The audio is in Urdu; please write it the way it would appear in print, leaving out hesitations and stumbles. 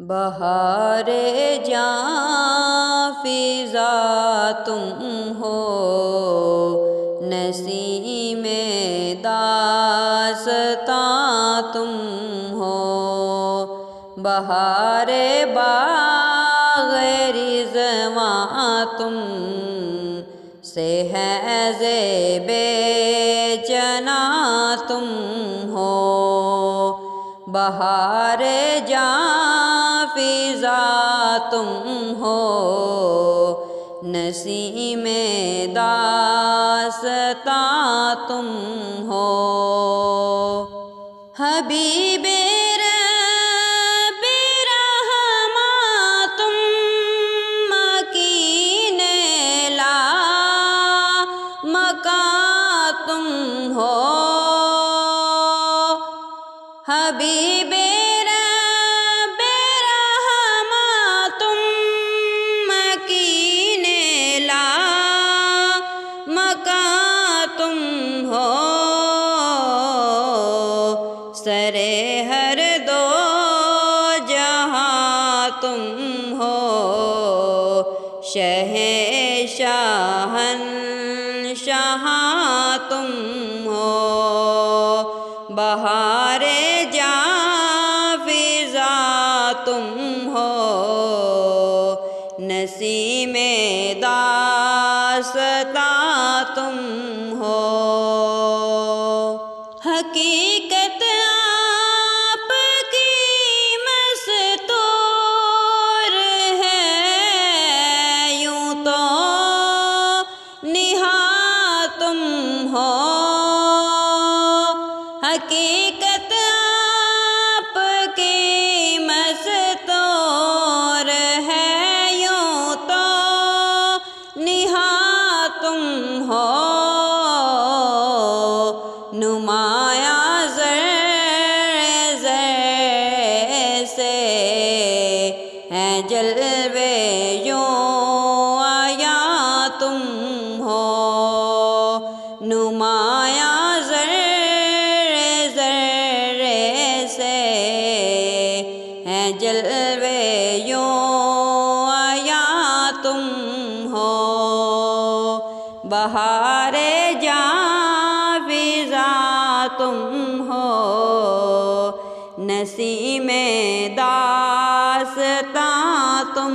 بہار جاں فضا تم ہو، نسیم داستاں تم ہو، بہار باغ رضواں تم سے ہے زیب چناں تم ہو، بہار جاں فضا تم ہو، نسیم داستاں تم ہو، حبیب رب رحماں تم، مکین لا مکاں تم ہو، حبیب رب رحماں تم، مکین لا مکاں تم ہو، سر ہر دو جہاں تم ہو، شہنشاہاں تم ہو، بہار جاں فضا تم ہو، نسیم داستاں تم ہو، حقیقت آپ کی مستور ہے، یوں تو نہاں تم ہو، حقیقت آپ کی مستور ہے، یوں تو نہاں تم ہو، نمایاں ذرے ذرے سے ہیں جلوے یوں آیا تم ہو، نمایاں ذرے ذرے سے ہیں جلوے یوں آیا تم ہو، بہار جاں فضا تم ہو، نسیم داستاں تم